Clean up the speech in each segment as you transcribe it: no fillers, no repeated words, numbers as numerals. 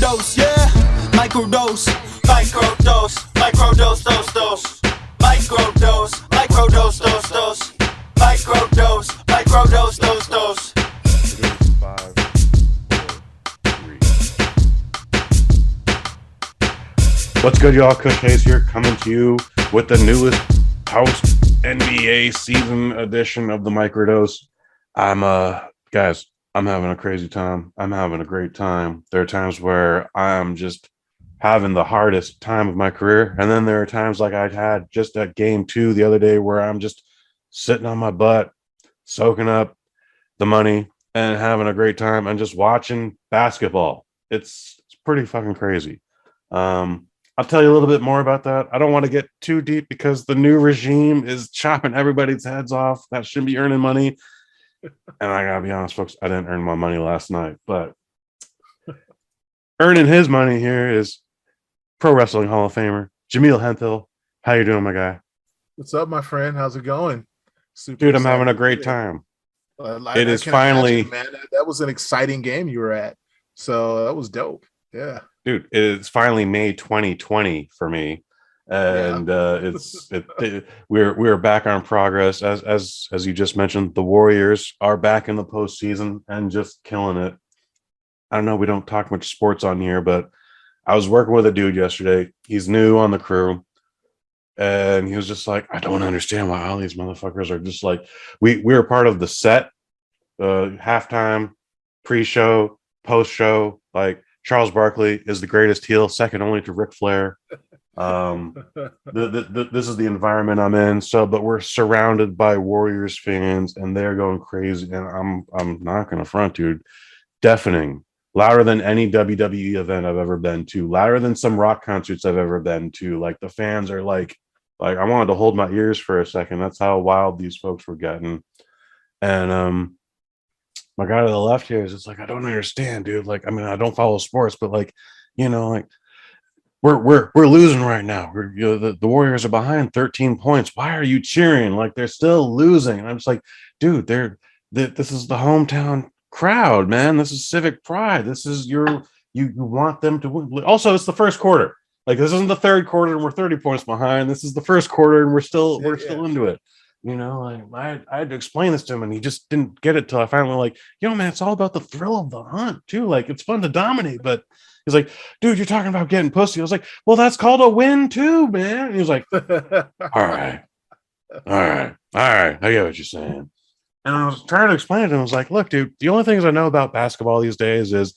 microdose, yeah, microdose, microdose, microdose, dose, microdose, microdose, dose, microdose, microdose, dose. 5, 4, 3. What's good, y'all? Kush Hayes here, coming to you with the newest post NBA season edition of the Microdose. Guys, I'm having a crazy time. I'm having a great time. There are times where I'm just having the hardest time of my career. And then there are times like I had just at game 2 the other day where I'm just sitting on my butt, soaking up the money and having a great time and just watching basketball. It's pretty fucking crazy. I'll tell you a little bit more about that. I don't want to get too deep because the new regime is chopping everybody's heads off that shouldn't be earning money. And I gotta be honest, folks, I didn't earn my money last night, but earning his money here is Pro Wrestling Hall of Famer Jaimel Hemphill. How you doing, my guy? What's up, my friend? How's it going? Dude, I'm having a great time. It is finally, imagine, man. That was an exciting game you were at. So that was dope. Yeah. Dude, it's finally May 2020 for me. And we're back on progress as you just mentioned. The Warriors are back in the postseason and just killing it. I don't know, we don't talk much sports on here, but I was working with a dude yesterday. He's new on the crew, and he was just like, I don't understand why all these motherfuckers are just like, we're part of the set, halftime, pre-show, post-show. Like, Charles Barkley is the greatest heel, second only to Ric Flair. This is the environment I'm in. So, but we're surrounded by Warriors fans, and they're going crazy. And I'm not gonna front, dude. Deafening, louder than any WWE event I've ever been to, louder than some rock concerts I've ever been to. Like, the fans are like I wanted to hold my ears for a second. That's how wild these folks were getting. And my guy to the left here is just like, I don't understand, dude. Like, I mean, I don't follow sports, but like, you know, like, we're losing right now. The Warriors are behind 13 points. Why are you cheering? Like, they're still losing. And I'm just like, dude, this is the hometown crowd, man. This is civic pride. This is you want them to win. Also, it's the first quarter. Like, this isn't the third quarter and we're 30 points behind. This is the first quarter and we're still into it. You know, like, I had to explain this to him, and he just didn't get it till I finally like, man, it's all about the thrill of the hunt too. Like, it's fun to dominate, but he's like, dude, you're talking about getting pussy. I was like, well, that's called a win too, man. And he was like, all right, I get what you're saying. And I was trying to explain it to him. I was like, look, dude, the only things I know about basketball these days is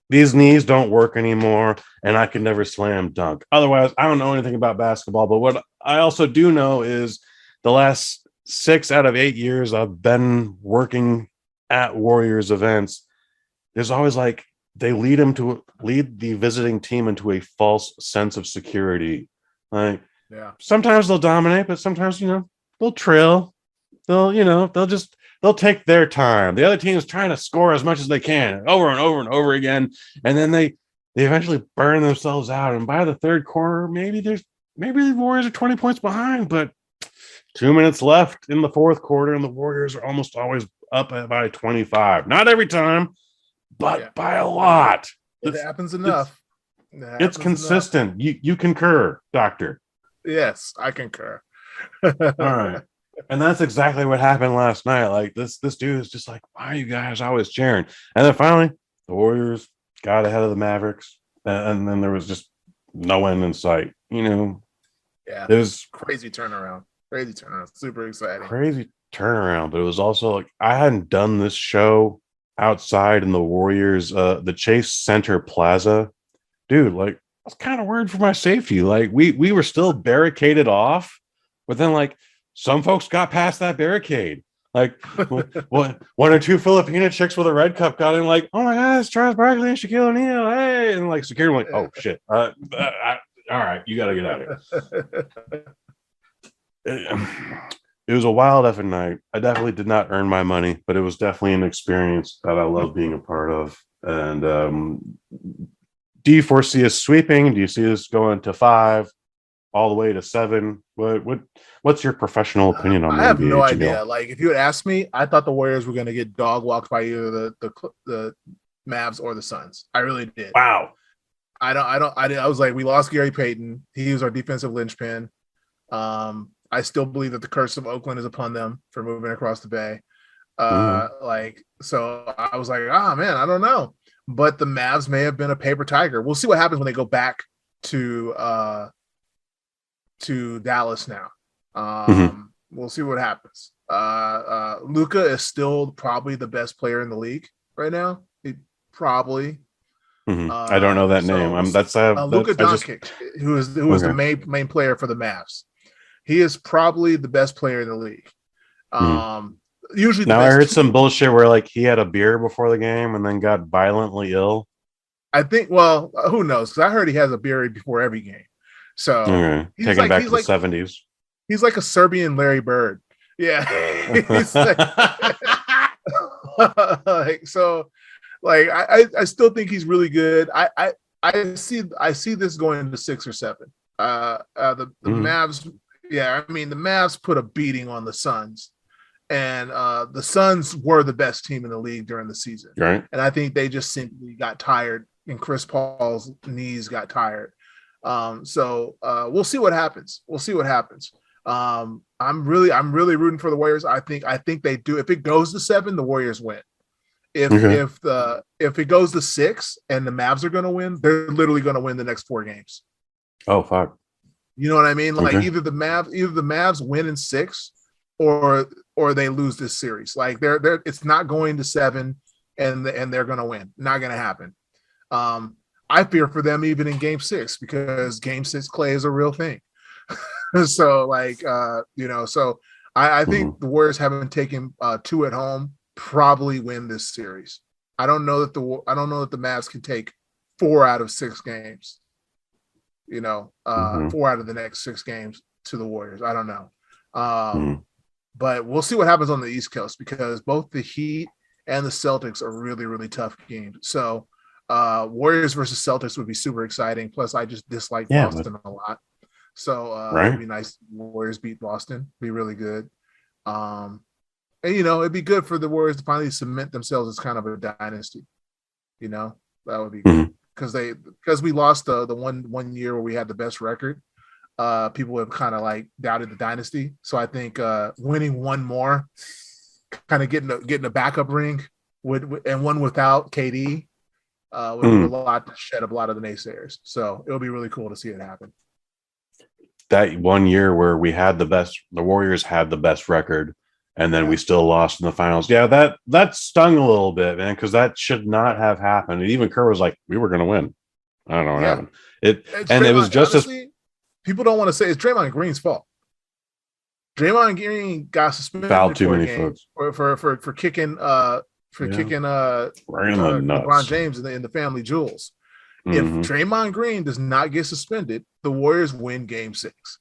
these knees don't work anymore, and I can never slam dunk. Otherwise, I don't know anything about basketball. But what I also do know is the last 6 out of 8 years I've been working at Warriors events, there's always like, they lead the visiting team into a false sense of security. Like, sometimes they'll dominate, but sometimes, they'll trail. They'll take their time. The other team is trying to score as much as they can over and over and over again. And then they eventually burn themselves out. And by the third quarter, maybe the Warriors are 20 points behind, but 2 minutes left in the fourth quarter, and the Warriors are almost always up by 25. Not every time, but by a lot. It happens enough. It's consistent. Enough. You concur, Doctor. Yes, I concur. All right. And that's exactly what happened last night. Like, this dude is just like, why are you guys always cheering? And then finally, the Warriors got ahead of the Mavericks, and then there was just no end in sight. Yeah. It was crazy turnaround. Super exciting. Crazy turnaround. But it was also like, I hadn't done this show outside in the Warriors, the Chase Center Plaza. Dude, like, I was kind of worried for my safety. Like, we were still barricaded off, but then, like, some folks got past that barricade. Like, one or two Filipina chicks with a red cup got in, like, oh my God, it's Charles Barkley and Shaquille O'Neal, hey, and like security, like, oh shit, all right, you gotta get out of here. It was a wild effing night. I definitely did not earn my money, but it was definitely an experience that I love being a part of. And do you foresee us sweeping? Do you see us going to 5, all the way to 7? What's your professional opinion on that? I have no idea. Like, if you had asked me, I thought the Warriors were going to get dog walked by either the Mavs or the Suns. I really did. Wow. I was like, we lost Gary Payton. He was our defensive linchpin. I still believe that the curse of Oakland is upon them for moving across the bay. So I was like, man, I don't know. But the Mavs may have been a paper tiger. We'll see what happens when they go back to Dallas now. We'll see what happens. Luka is still probably the best player in the league right now. Probably. I don't know that name. Luka Doncic, who is the main player for the Mavs. He is probably the best player in the league. Usually, now I heard some bullshit where like he had a beer before the game and then got violently ill. I think. Well, who knows? Because I heard he has a beer before every game. So taking back to the 70s. He's like a Serbian Larry Bird. Yeah. I still think he's really good. I see this going to 6 or 7. The Mavs. Yeah, I mean the Mavs put a beating on the Suns. And the Suns were the best team in the league during the season. Right. And I think they just simply got tired and Chris Paul's knees got tired. So we'll see what happens. I'm really rooting for the Warriors. I think they do. If it goes to 7, the Warriors win. If it goes to 6 and the Mavs are going to win, they're literally going to win the next 4 games. Oh, fuck. You know what I mean? Like either the Mavs win in 6 or they lose this series. Like it's not going to 7 and they're going to win. Not going to happen. I fear for them even in game 6 because game 6 Clay is a real thing. So I think the Warriors having taken 2 at home probably win this series. I don't know that the Mavs can take 4 out of 6 games. 4 out of the next 6 games to the Warriors. I don't know. But we'll see what happens on the East Coast because both the Heat and the Celtics are really, really tough games. So Warriors versus Celtics would be super exciting. Plus, I just dislike Boston a lot. So it'd be nice. Warriors beat Boston. Be really good. And it'd be good for the Warriors to finally cement themselves as kind of a dynasty. That would be good because we lost the one year where we had the best record. People have kind of like doubted the dynasty. So I think winning one more, kind of getting a backup ring and one without KD would do a lot to shed a lot of the naysayers. So it'll be really cool to see it happen. That one year where the Warriors had the best record and then we still lost in the finals. Yeah, that stung a little bit, man, because that should not have happened. And even Kerr was like, we were going to win. I don't know what happened. It was just honestly, people don't want to say it's Draymond Green's fault. Draymond Green got suspended fouled too many folks for kicking LeBron James in the family jewels. If Draymond Green does not get suspended, the Warriors win game 6.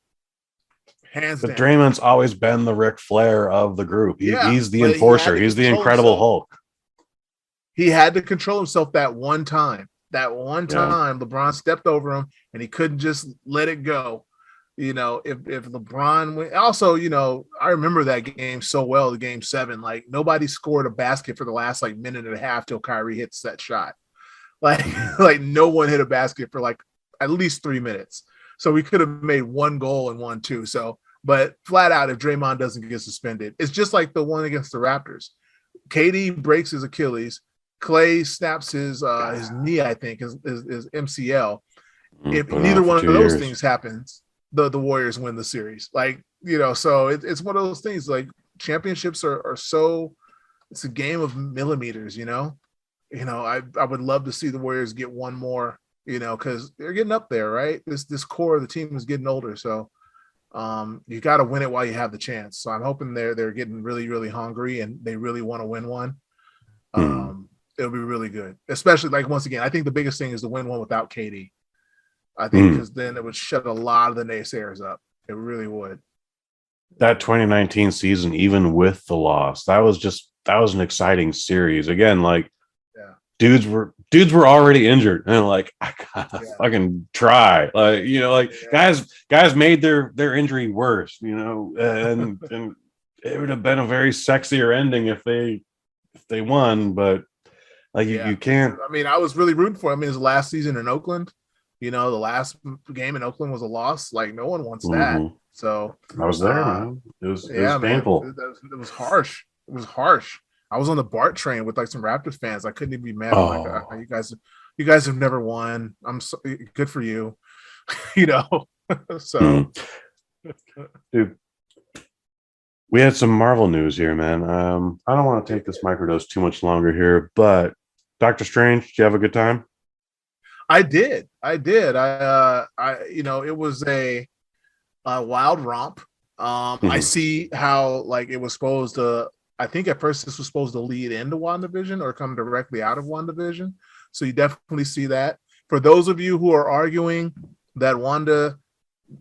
Hands down. Draymond's always been the Ric Flair of the group. He's the enforcer. He's the Incredible Hulk. He had to control himself that one time. LeBron stepped over him and he couldn't just let it go. If LeBron went, also, I remember that game so well, the game 7, like nobody scored a basket for the last like minute and a half till Kyrie hits that shot. Like no one hit a basket for like at least 3 minutes. So we could have made 1 goal and 1 2. So, but flat out, if Draymond doesn't get suspended, it's just like the one against the Raptors. KD breaks his Achilles. Clay snaps his knee, I think, his MCL. If neither one of those things happens, the Warriors win the series. So it's one of those things. Like championships are so, it's a game of millimeters. I would love to see the Warriors get one more. Because they're getting up there, right? This core of the team is getting older, so you got to win it while you have the chance. So I'm hoping they're getting really, really hungry and they really want to win one. It'll be really good, especially once again. I think the biggest thing is to win one without KD. I think because then it would shut a lot of the naysayers up. It really would. That 2019 season, even with the loss, that was an exciting series. Again, dudes were already injured and I gotta fucking try. Guys made their injury worse, and it would have been a very sexier ending if they won, but you can't. I mean, I was really rooting for him in his last season in Oakland. The last game in Oakland was a loss. Like no one wants that. Mhm. So I was there, man. It was man, painful. it was harsh. It was harsh. I was on the BART train with like some Raptors fans. I couldn't even be mad. I'm like, Oh, you guys have never won. I'm so good for you. you know. hmm. So Dude, we had some Marvel news here, man. I don't want to take this microdose too much longer here, but Doctor Strange, did you have a good time? I did. It was a wild romp. I Hmm. see how like it was supposed to. I think at first this was supposed to lead into WandaVision or come directly out of WandaVision. So you definitely see that. For those of you who are arguing that Wanda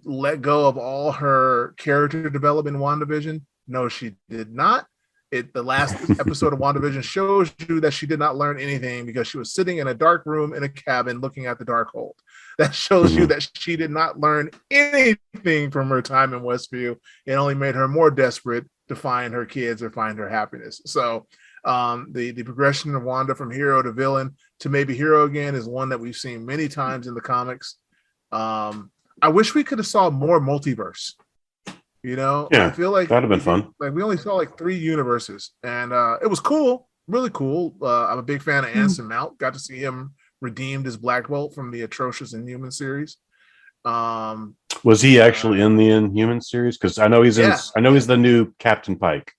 let go of all her character development in WandaVision, no, she did not. The last episode of WandaVision shows you that she did not learn anything because she was sitting in a dark room in a cabin looking at the Darkhold. That shows you Hmm. that she did not learn anything from her time in Westview. It only made her more desperate to find her kids or find her happiness. So the progression of Wanda from hero to villain to maybe hero again is one that we've seen many times in the comics. I wish we could have saw more multiverse. I Yeah, feel like that'd have been fun. we only saw like 3 universes, and it was cool, really cool. I'm a big fan of Hmm. Anson Mount. Got to see him redeemed as Black Bolt from the atrocious Inhuman series. Um, Was he uh, actually in the Inhuman series? Because I know he's in. yeah, I know he's the new Captain Pike.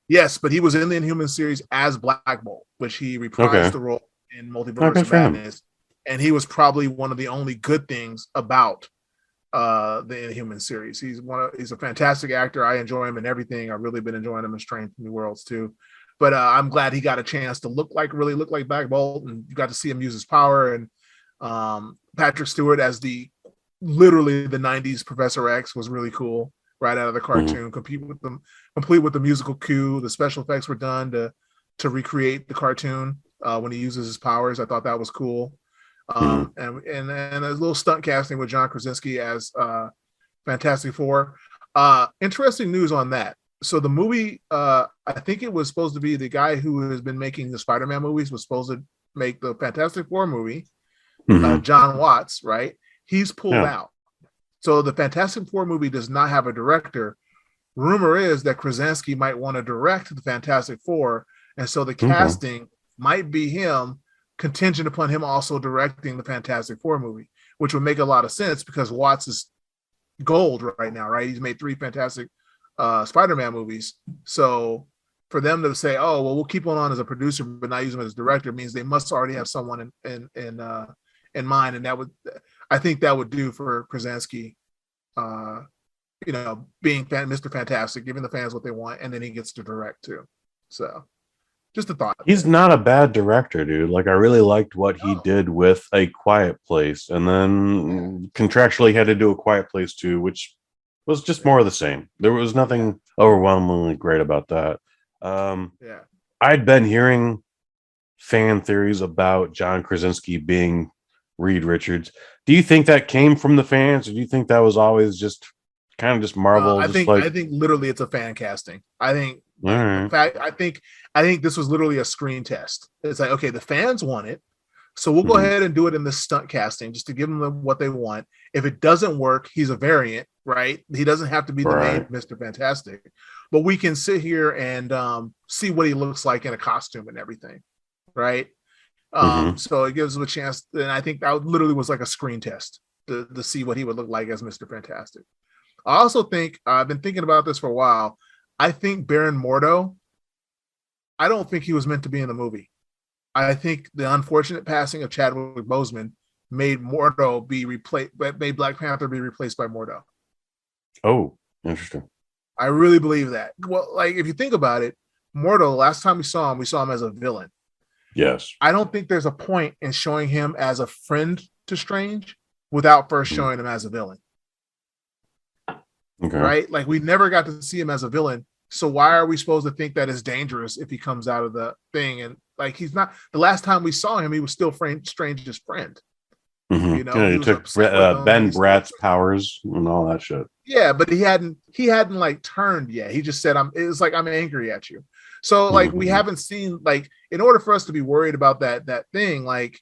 yes, but he was in the Inhuman series as Black Bolt, which he reprised Okay. the role in Oh, Multiverse good of for him. Madness, and he was probably one of the only good things about the Inhuman series. He's a fantastic actor. I enjoy him in everything. I've really been enjoying him in Strange New Worlds too. But I'm glad he got a chance to really look like Black Bolt, and you got to see him use his power. And Patrick Stewart as literally the '90s Professor X was really cool right out of the Hmm. cartoon. Complete with the musical cue. The special effects were done to recreate the cartoon when he uses his powers. I thought that was cool. Hmm. And a little stunt casting with John Krasinski as Fantastic Four. Interesting news on that. So the movie, I think it was supposed to be the guy who has been making the Spider-Man movies was supposed to make the Fantastic Four movie, Hmm. John Watts, right? He's pulled Yeah. out. So the Fantastic Four movie does not have a director. Rumor is that Krasinski might want to direct the Fantastic Four, and so the Okay. casting might be him, contingent upon him also directing the Fantastic Four movie, which would make a lot of sense because Watts is gold right now, right? He's made 3 fantastic Spider-Man movies. So for them to say, "Oh, well, we'll keep on as a producer, but not use him as director," means they must already have someone in mind, and I think that would do for Krasinski. Uh, being Mr. Fantastic, giving the fans what they want, and then he gets to direct too. So, just a thought He's there. not a bad director, dude. Like I really liked what he Oh, did with A Quiet Place, and yeah, then contractually had to do A Quiet Place too, which was just more of the same. There was yeah, nothing overwhelmingly great about that. Um, yeah. I'd been hearing fan theories about John Krasinski being Reed Richards. Do you think that came from the fans, or do you think that was always just kind of just Marvel, just I like, think literally it's a fan casting. I think all like the right, fact I think this was literally a screen test. It's like, okay, the fans want it, so we'll go mm-hmm, ahead and do it in this stunt casting just to give them what they want. If it doesn't work, he's a variant, right? He doesn't have to be the main right, Mr. Fantastic, but we can sit here and see what he looks like in a costume and everything, right? mm-hmm, So it gives him a chance, and I think that literally was like a screen test to see what he would look like as Mr. Fantastic. I also think I've been thinking about this for a while. I think Baron Mordo. I don't think he was meant to be in the movie. I think the unfortunate passing of Chadwick Boseman made Mordo be replaced, made Black Panther be replaced by Mordo. oh, interesting, I really believe that. Well, like if you think about it, Mordo. Last time we saw him as a villain. yes, I don't think there's a point in showing him as a friend to Strange without first mm-hmm. showing him as a villain. Okay. Right? Like we never got to see him as a villain. So why are we supposed to think that it's dangerous if he comes out of the thing? And like he's not. The last time we saw him, he was still Strange's friend. Mm-hmm. Yeah, He you was took upset with him. Ben He's still Bratt's powers and all that shit. yeah, but he hadn't like turned yet. He just said it's like I'm angry at you. So like we Mm-hmm. haven't seen like in order for us to be worried about that thing, like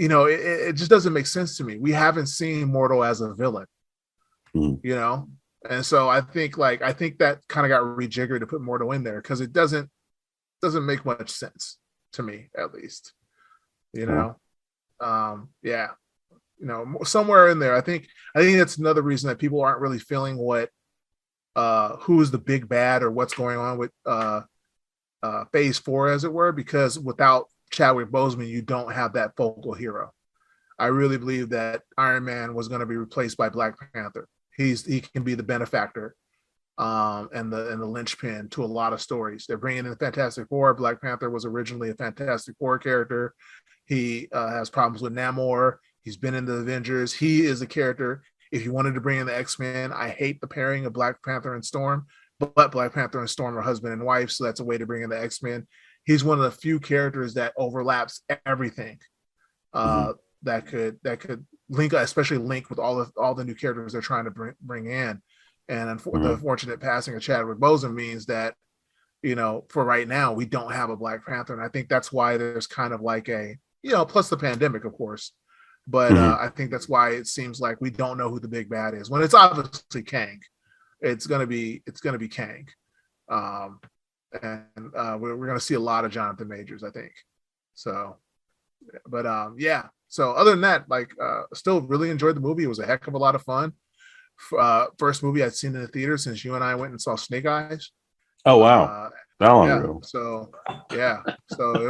it just doesn't make sense to me. We haven't seen Mortal as a villain, and so I think that kind of got rejiggered to put Mortal in there because it doesn't make much sense to me, at least. Somewhere in there, I think that's another reason that people aren't really feeling who is the big bad or what's going on with phase 4, as it were, because without Chadwick Boseman, you don't have that focal hero. I really believe that Iron Man was going to be replaced by Black Panther. He can be the benefactor and the linchpin to a lot of stories. They're bringing in the Fantastic Four. Black Panther was originally a Fantastic Four character. He has problems with Namor. He's been in the Avengers. He is a character. If you wanted to bring in the X-Men, I hate the pairing of Black Panther and Storm, but Black Panther and Storm are husband and wife, so that's a way to bring in the X-Men. He's one of the few characters that overlaps everything that could link, especially link with all the new characters they're trying to bring in. And the unfortunate passing of Chadwick Boseman means that, for right now, we don't have a Black Panther. And I think that's why there's kind of like plus the pandemic, of course. But I think that's why it seems like we don't know who the big bad is. When it's obviously Kang, it's gonna be Kang, and we're gonna see a lot of Jonathan Majors, I think. So, but So other than that, still really enjoyed the movie. It was a heck of a lot of fun. First movie I'd seen in the theater since you and I went and saw Snake Eyes. Oh wow, that long ago. So it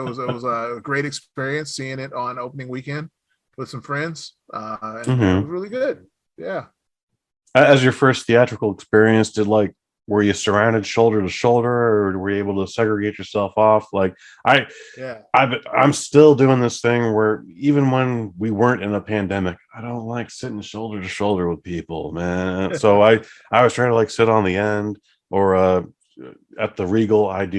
was a great experience seeing it on opening weekend with some friends, and it was really good. Yeah. As your first theatrical experience, were you surrounded shoulder to shoulder, or were you able to segregate yourself off? I'm still doing this thing where even when we weren't in a pandemic, I don't like sitting shoulder to shoulder with people, man. So I was trying to sit on the end, or at the Regal, I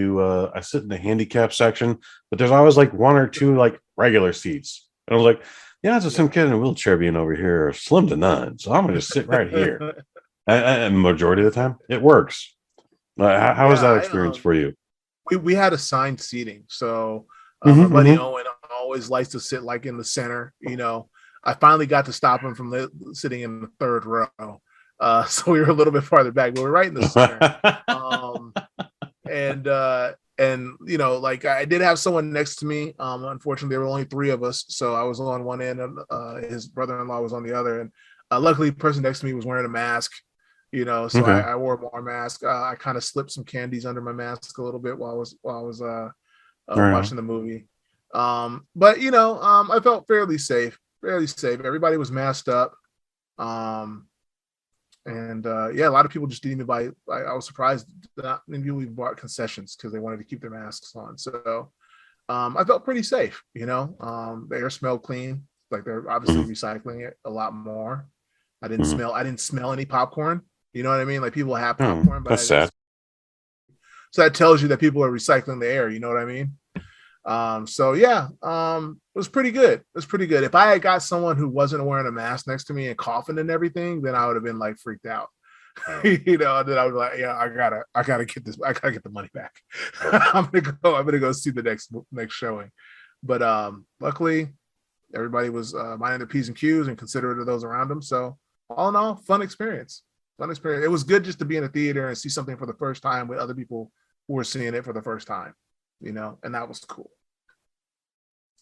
sit in the handicap section, but there's always one or two regular seats, and I was like, yeah, it's just some kid in a wheelchair being over here, slim to none. So I'm going to just sit right here. And majority of the time, it works. How was that experience for you? We had assigned seating. So my buddy Owen always likes to sit in the center. I finally got to stop him from sitting in the third row. So we were a little bit farther back, but we're right in the center. I did have someone next to me. Unfortunately, there were only 3 of us, so I was on one end, and his brother-in-law was on the other. And luckily, the person next to me was wearing a mask. So I wore more mask. I kind of slipped some candies under my mask a little bit while I was watching the movie. But I felt fairly safe. Everybody was masked up. A lot of people just didn't even buy. I was surprised that not many people even bought concessions because they wanted to keep their masks on. So I felt pretty safe. The air smelled clean. They're obviously recycling it a lot more. I didn't smell any popcorn. You know what I mean? People have popcorn, but that's sad. So that tells you that people are recycling the air. You know what I mean? It was pretty good. If I had got someone who wasn't wearing a mask next to me and coughing and everything, then I would have been freaked out. Then I was like, yeah, I gotta get this. I gotta get the money back. I'm gonna go see the next showing. But luckily, everybody was minding their P's and Q's and considerate of those around them. So all in all, fun experience. It was good just to be in a theater and see something for the first time with other people who were seeing it for the first time. And that was cool.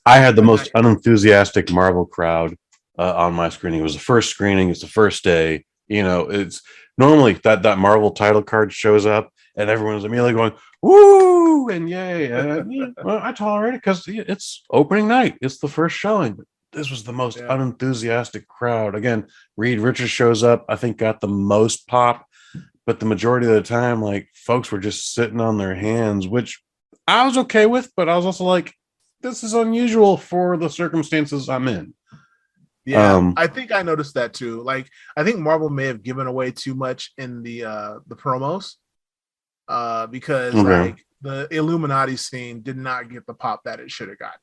I had the most unenthusiastic Marvel crowd on my screening. It was the first screening. It's the first day. It's normally that Marvel title card shows up and everyone's immediately going, woo, and yay. I tolerate it because it's opening night. It's the first showing. This was the most unenthusiastic crowd. Again, Reed Richards shows up, I think got the most pop, but the majority of the time, folks were just sitting on their hands, which I was okay with, but I was also this is unusual for the circumstances I'm in. Yeah, I think I noticed that too. I think Marvel may have given away too much in the promos, because the Illuminati scene did not get the pop that it should have gotten.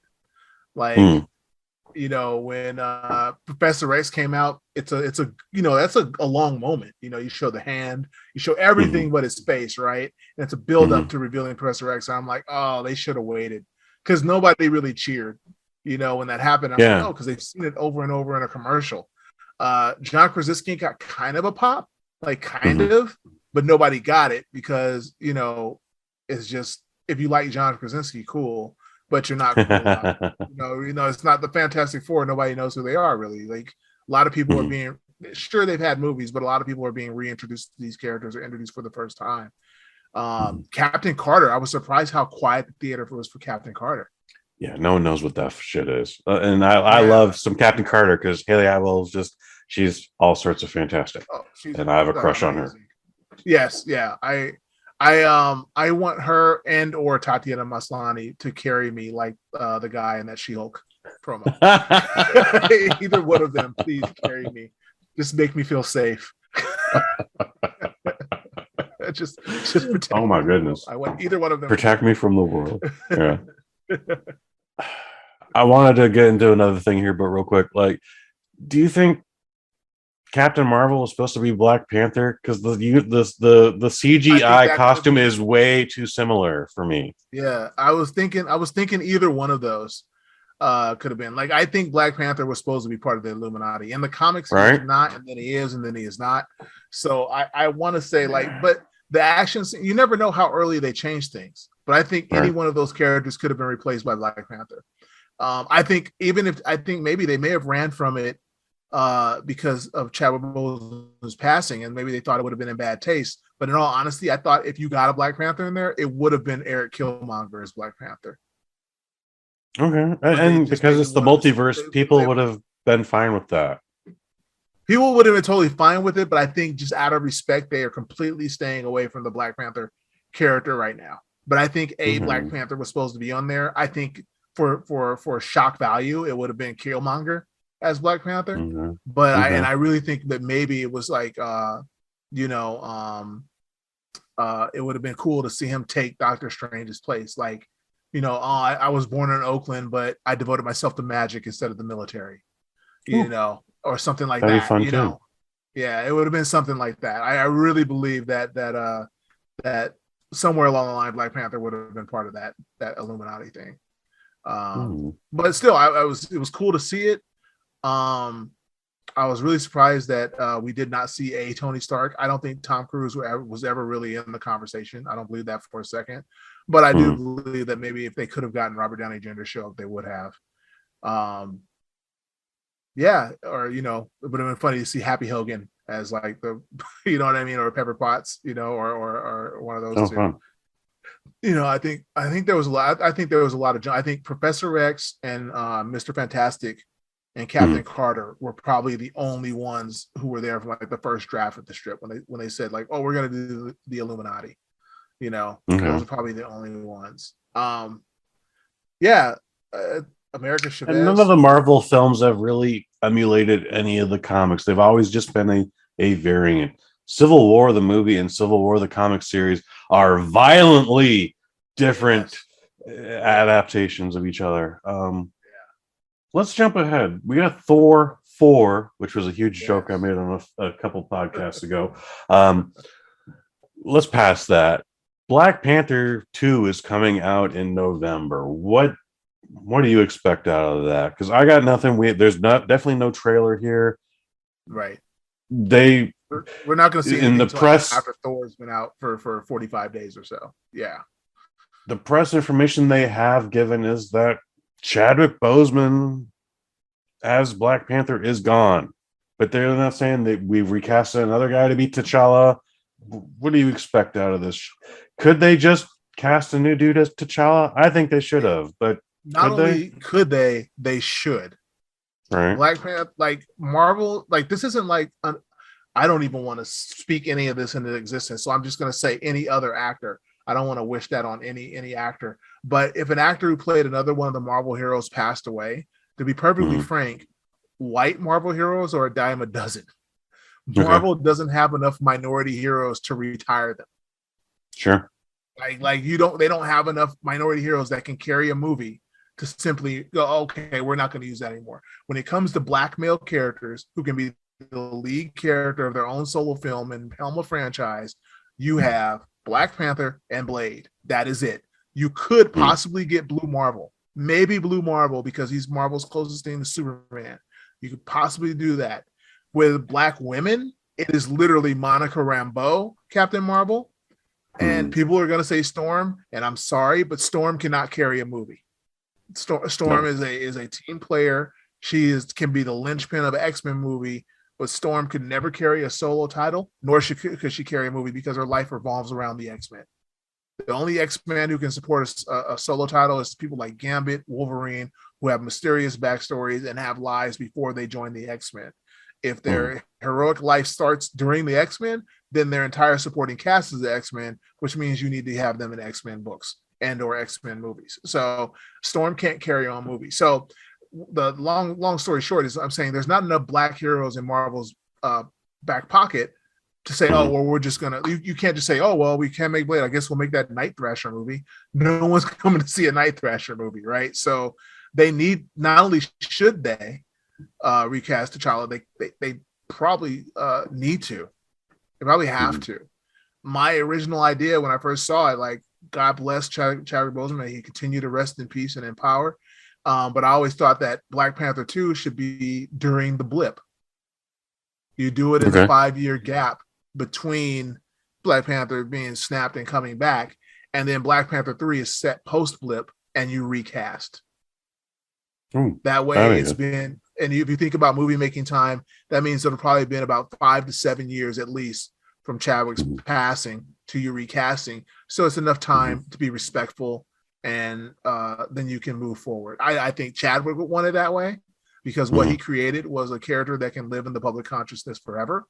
When Professor X came out, it's a that's a long moment. You show the hand, you show everything but his face, right? And it's a build up to revealing Professor X. I'm like, oh, they should have waited because nobody really cheered, when that happened. I'm like, oh, because they've seen it over and over in a commercial. John Krasinski got kind of a pop, like kind of, but nobody got it because it's just, if you like John Krasinski, cool, but you're not cool enough. It's not the Fantastic Four. Nobody knows who they are really. Like a lot of people are being, sure, they've had movies, but a lot of people are being reintroduced to these characters or introduced for the first time. Captain Carter, I was surprised how quiet the theater was for Captain Carter. Yeah, no one knows what that shit is. And I love some Captain Carter because Haley Atwell is she's all sorts of fantastic. And I have a crush on her. Yes, yeah. I want her and or Tatiana Maslany to carry me like the guy in that She-Hulk promo. Either one of them, please carry me. Just make me feel safe. just protect oh my goodness. I want either one of them. Protect me from the world. Yeah. I wanted to get into another thing here, but real quick, like, do you think Captain Marvel is supposed to be Black Panther? Because the CGI costume is way too similar for me. Yeah, I was thinking either one of those could have been. Like, I think Black Panther was supposed to be part of the Illuminati. In the comics, right? He's not, and then he is, and then he is not. So I want to say, like, but the actions, you never know how early they change things. But I think any one of those characters could have been replaced by Black Panther. I think maybe they may have ran from it because of Chadwick Boseman's passing, and maybe they thought it would have been in bad taste. But in all honesty, I thought if you got a Black Panther in there, it would have been Eric Killmonger as Black Panther. Okay, and because it's the multiverse, people would have been fine with that. People would have been totally fine with it, but I think just out of respect, they are completely staying away from the Black Panther character right now. But I think Black Panther was supposed to be on there. I think for shock value, it would have been Killmonger as Black Panther. But I really think that maybe it was like it would have been cool to see him take Doctor Strange's place. Like, I was born in Oakland, but I devoted myself to magic instead of the military. Or something like That'd that. Be fun too. Yeah, it would have been something like that. I really believe that somewhere along the line, Black Panther would have been part of that Illuminati thing. But still, it was cool to see it. I was really surprised that we did not see a Tony Stark. I don't think Tom Cruise was ever really in the conversation. I don't believe that for a second. But I do believe that maybe if they could have gotten Robert Downey Jr. to show up, they would have. Yeah, or it would have been funny to see Happy Hogan as like the, you know what I mean, or Pepper Potts, or one of those two. Fun. I think there was a lot. I think of. I think Professor X and Mr. Fantastic and Captain Carter were probably the only ones who were there from like the first draft of the strip when they said like, oh, we're gonna do the Illuminati. Those are probably the only ones. America Chavez. And none of the Marvel films have really emulated any of the comics. They've always just been a variant. Civil War, the movie, and Civil War, the comic series, are violently different adaptations of each other. Let's jump ahead. We got Thor 4, which was a huge joke I made on a couple podcasts ago. Let's pass that. Black Panther 2 is coming out in November. What do you expect out of that? Because I got nothing. There's definitely no trailer here. Right. We're not going to see in the press after Thor's been out for 45 days or so. Yeah. The press information they have given is that Chadwick Boseman as Black Panther is gone, but they're not saying that we've recasted another guy to be T'Challa. What do you expect out of this? Could they just cast a new dude as T'Challa? I think they should have, but not only could they should. Right. Black Panther, like Marvel, like this isn't like I don't even want to speak any of this into existence, so I'm just going to say any other actor. I don't want to wish that on any actor. But if an actor who played another one of the Marvel heroes passed away, to be perfectly frank, white Marvel heroes are a dime a dozen. Marvel doesn't have enough minority heroes to retire them. Sure. Like they don't have enough minority heroes that can carry a movie to simply go, okay, we're not going to use that anymore. When it comes to black male characters who can be the lead character of their own solo film and helm a franchise, you have Black Panther and Blade. That is it. You could possibly get Blue Marvel, maybe Blue Marvel because he's Marvel's closest thing to Superman. You could possibly do that. With Black women, it is literally Monica Rambeau, Captain Marvel. And people are going to say Storm, and I'm sorry, but Storm cannot carry a movie. Storm is a team player. She can be the linchpin of an X-Men movie, but Storm could never carry a solo title, nor could she carry a movie because her life revolves around the X-Men. The only X-Men who can support a solo title is people like Gambit, Wolverine, who have mysterious backstories and have lives before they join the X-Men. If their heroic life starts during the X-Men, then their entire supporting cast is the X-Men, which means you need to have them in X-Men books and or X-Men movies. So Storm can't carry on movies. So the long story short is I'm saying there's not enough Black heroes in Marvel's back pocket to say, oh, well, we're just gonna. You can't just say, oh, well, we can't make Blade. I guess we'll make that Night Thrasher movie. No one's coming to see a Night Thrasher movie, right? So they need, not only should they recast T'Challa, they probably need to. They probably have to. My original idea when I first saw it, like, God bless Chadwick Boseman, may he continue to rest in peace and in power. But I always thought that Black Panther 2 should be during the blip. You do it in the 5-year gap between Black Panther being snapped and coming back, and then Black Panther 3 is set post blip, and you recast. That way it's been, and if you think about movie making time, that means it'll probably been about 5 to 7 years at least from Chadwick's passing to you recasting. So it's enough time to be respectful, and then you can move forward. I think Chadwick would want it that way because what he created was a character that can live in the public consciousness forever.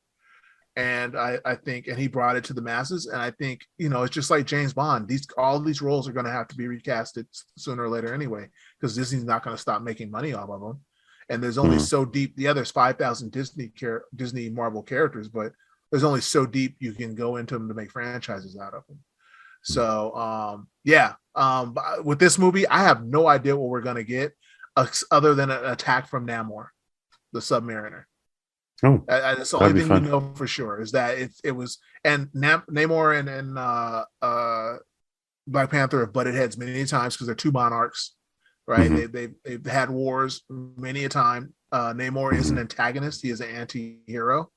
And I think, and he brought it to the masses. And I think, it's just like James Bond. All these roles are going to have to be recasted sooner or later anyway, because Disney's not going to stop making money off of them. And there's only so deep. Yeah, there's 5,000 Disney Marvel characters, but there's only so deep you can go into them to make franchises out of them. So, with this movie, I have no idea what we're going to get other than an attack from Namor, the Submariner. That's the only thing we know for sure is that it was, and Namor and Black Panther have butted heads many times because they're two monarchs, right? They've had wars many a time. Namor is an antagonist; he is an anti-hero,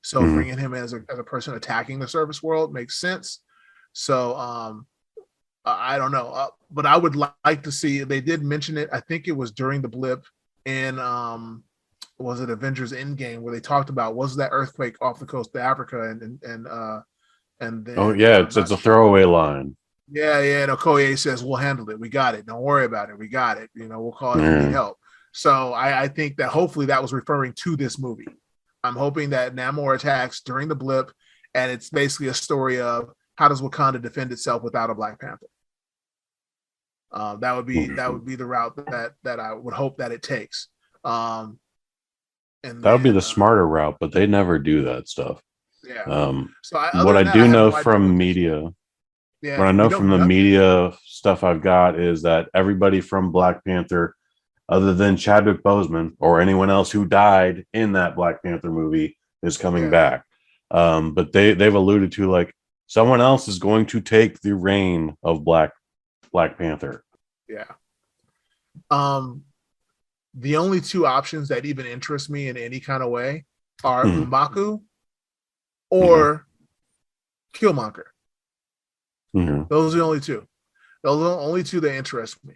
so bringing him as a person attacking the surface world makes sense. So I don't know, but I would like to see. They did mention it. I think it was during the blip in was it Avengers Endgame where they talked about was that earthquake off the coast of Africa and then it's a throwaway line. Yeah, and Okoye says we'll handle it. We got it. Don't worry about it. We got it. We'll call it if we need help. So I think that hopefully that was referring to this movie. I'm hoping that Namor attacks during the blip, and it's basically a story of how does Wakanda defend itself without a Black Panther. That would be the route that I would hope that it takes. And that would be the smarter route, but they never do that stuff. Yeah. What I do know from media, what I know from the media stuff I've got is that everybody from Black Panther, other than Chadwick Boseman or anyone else who died in that Black Panther movie, is coming back. But they've alluded to like someone else is going to take the reign of Black Panther. Yeah. The only two options that even interest me in any kind of way are M'Baku or Killmonger. Those are the only two. Those are the only two that interest me.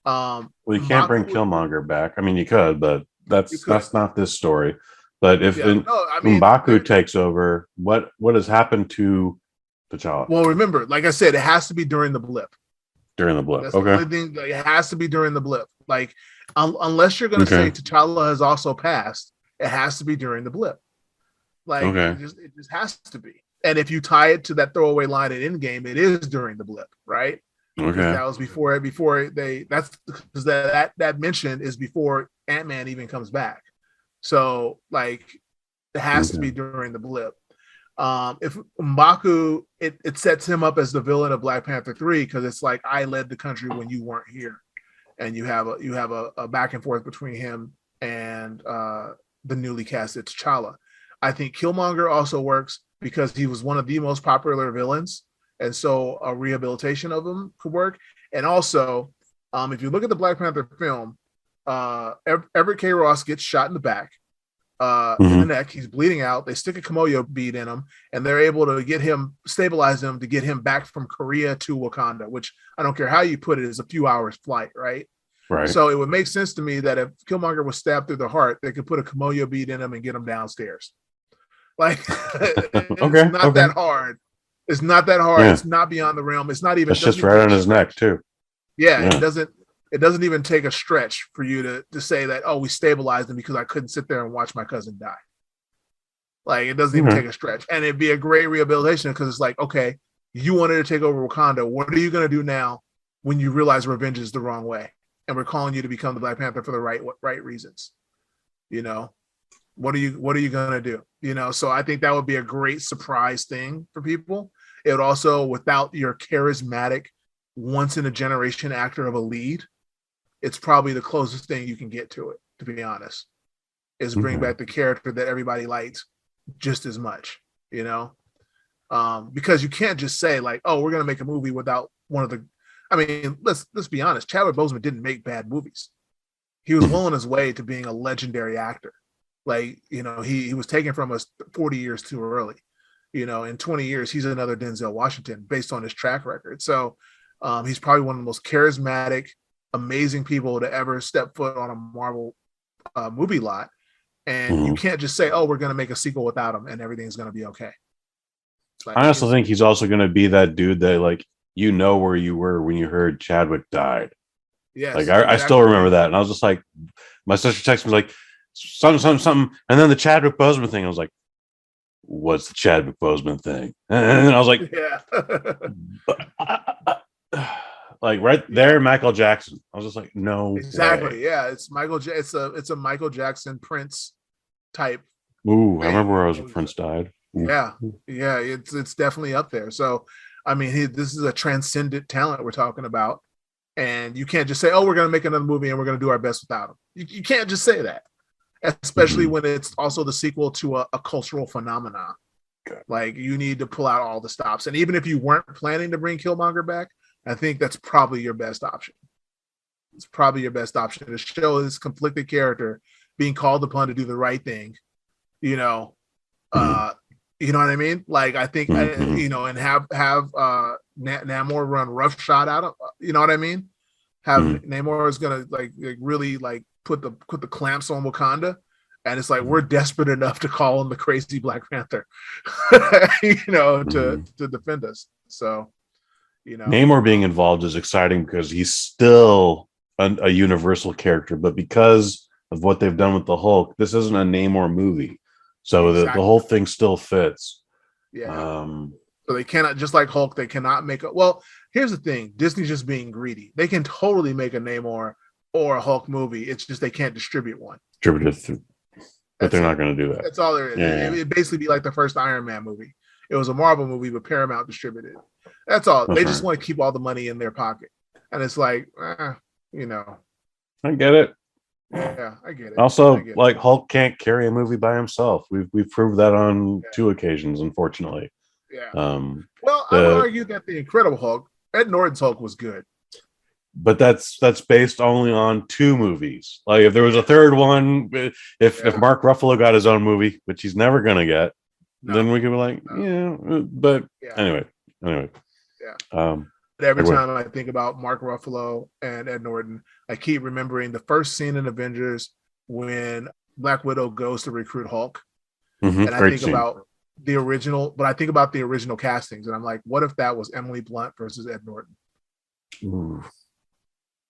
Well, you can't bring Killmonger back. I mean, you could, but that's not this story. But if M'Baku takes over, what has happened to T'Challa? Well, remember, like I said, it has to be during the blip. During the blip, that's the only thing. It has to be during the blip. Like, unless you're going to say T'Challa has also passed, it has to be during the blip. Like, it just has to be. And if you tie it to that throwaway line in Endgame, it is during the blip, right? Okay. That was before they. That's because that mention is before Ant-Man even comes back. So, like, it has to be during the blip. If M'Baku, it sets him up as the villain of Black Panther 3 because it's like I led the country when you weren't here, and you have a back and forth between him and the newly casted T'Challa. I think Killmonger also works because he was one of the most popular villains, and so a rehabilitation of him could work. And also, If you look at the Black Panther film, Everett K. Ross gets shot in the back, in the neck. He's bleeding out. They stick a Kimoyo bead in him, and they're able to get him, stabilize him to get him back from Korea to Wakanda, which I don't care how you put it, is a few hours flight, right? Right. So it would make sense to me that if Killmonger was stabbed through the heart, they could put a Kimoyo bead in him and get him downstairs. Like, it's not that hard. It's not that hard. Yeah. It's not beyond the realm. It's not even. It's just right on his neck too. Yeah, yeah, it doesn't even take a stretch for you to say that, oh, we stabilized him because I couldn't sit there and watch my cousin die. Like, it doesn't even take a stretch. And it'd be a great rehabilitation because it's like, okay, you wanted to take over Wakanda. What are you going to do now when you realize revenge is the wrong way? And we're calling you to become the Black Panther for the right reasons. You know, what are you going to do? You know, so I think that would be a great surprise thing for people. It would also, without your charismatic, once in a generation actor of a lead, it's probably the closest thing you can get to it, to be honest, is bring back the character that everybody liked just as much, you know? Because you can't just say like, oh, we're going to make a movie without one of the, I mean, let's be honest. Chadwick Boseman didn't make bad movies. He was well on his way to being a legendary actor. Like, you know, he was taken from us 40 years too early. You know, in 20 years, he's another Denzel Washington based on his track record. So he's probably one of the most charismatic, amazing people to ever step foot on a Marvel movie lot. And you can't just say, oh, we're going to make a sequel without him and everything's going to be okay. Like, I also think he's also going to be that dude that, like, you know where you were when you heard Chadwick died. Yes, like I still remember that, and I was just like, my sister texted me like something, and then the Chadwick Boseman thing. I was like, what's the Chadwick Boseman thing? And I was like, yeah, like right there, Michael Jackson. I was just like, no, exactly, way. Yeah, it's Michael. It's a Michael Jackson Prince type. Ooh, I remember where I was when Prince died. Ooh. Yeah, it's definitely up there. So. I mean, this is a transcendent talent we're talking about. And you can't just say, oh, we're going to make another movie and we're going to do our best without him. You can't just say that, especially when it's also the sequel to a cultural phenomenon. Okay. Like, you need to pull out all the stops. And even if you weren't planning to bring Killmonger back, I think that's probably your best option. It's probably your best option to show this conflicted character being called upon to do the right thing, you know, you know what I mean? Like, I think, you know, and have Namor run roughshod out of, you know what I mean? Have Namor is gonna like really like put the clamps on Wakanda, and it's like we're desperate enough to call him the crazy Black Panther, you know, to defend us. So, you know, Namor being involved is exciting because he's still a universal character, but because of what they've done with the Hulk, this isn't a Namor movie. So the whole thing still fits. Yeah. So they cannot, just like Hulk, they cannot make a, well, here's the thing. Disney's just being greedy. They can totally make a Namor or a Hulk movie. It's just they can't distribute one. But they're not going to do that. That's all there is. Yeah. It'd basically be like the first Iron Man movie. It was a Marvel movie, but Paramount distributed it. That's all. They just want to keep all the money in their pocket. And it's like, you know. I get it. Yeah, I get it. Also, like, Hulk can't carry a movie by himself. We've proved that on 2 occasions, unfortunately. Yeah. Well, I would argue that the Incredible Hulk, Ed Norton's Hulk, was good. But that's based only on 2 movies. Like, if there was a third one, if Mark Ruffalo got his own movie, which he's never gonna get, then we could be like, anyway. Yeah. But every time I think about Mark Ruffalo and Ed Norton, I keep remembering the first scene in Avengers when Black Widow goes to recruit Hulk. And I think about the original, but I think about the original castings, and I'm like, what if that was Emily Blunt versus Ed Norton? Ooh.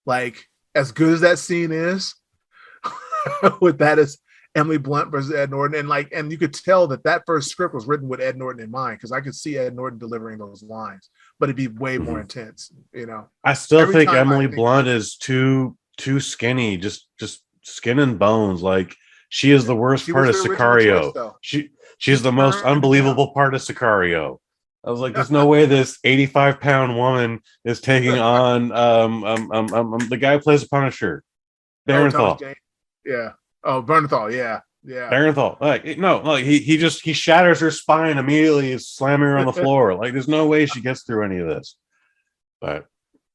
Like, as good as that scene is, with that as Emily Blunt versus Ed Norton, and you could tell that first script was written with Ed Norton in mind, because I could see Ed Norton delivering those lines, but it'd be way more intense, you know. I still think Emily Blunt is too skinny, just skin and bones. Like, she is the worst part of Sicario. She's the most unbelievable part of Sicario. I was like, there's no way this 85-pound woman is taking on the guy who plays the Punisher, Barenthal. Yeah. Oh, Bernthal. Yeah. Barenthal. Like, no, like he shatters her spine immediately, slamming her on the floor. Like, there's no way she gets through any of this. But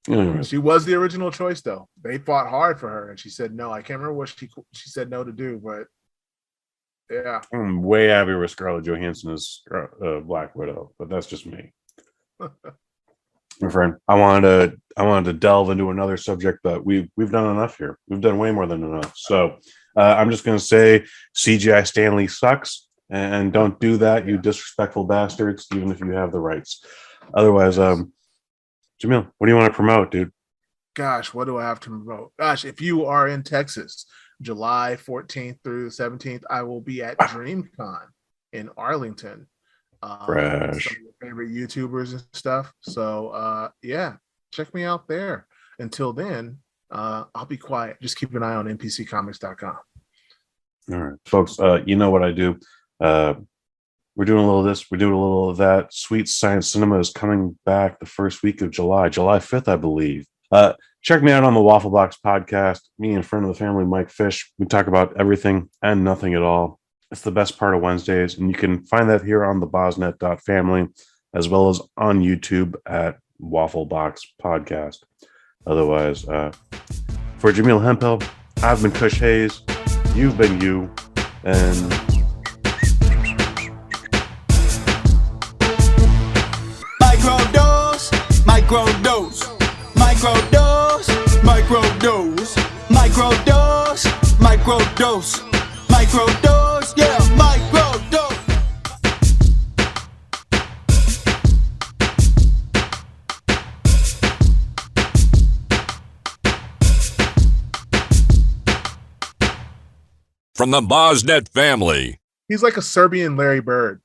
Anyways, She was the original choice, though. They fought hard for her, and she said no. I can't remember what she said no to do, but yeah. I'm way happier with Scarlett Johansson as Black Widow, but that's just me. My friend, I wanted to delve into another subject, but we've done enough here. We've done way more than enough. So I'm just going to say CGI Stanley sucks, and don't do that, you disrespectful bastards, even if you have the rights. Otherwise, Jaimel, what do you want to promote, dude? Gosh, what do I have to promote? Gosh, if you are in Texas, July 14th through 17th, I will be at DreamCon in Arlington. Fresh. Some of your favorite YouTubers and stuff. So yeah, check me out there. Until then, I'll be quiet. Just keep an eye on npccomics.com. All right, folks, you know what I do. We're doing a little of this, we're doing a little of that. Sweet Science Cinema is coming back the first week of July 5th, I believe. Check me out on the Waffle Box podcast. Me and friend of the family, Mike Fish. We talk about everything and nothing at all. It's the best part of Wednesdays, and you can find that here on the BosNet.family, as well as on YouTube at Waffle Box Podcast. Otherwise, for Jaimel Hemphill, I've been Kush Hayes. You've been you, and Microdose, microdose, microdose, microdose, microdose, microdose, microdose, yeah, microdose. From the BosNet family. He's like a Serbian Larry Bird.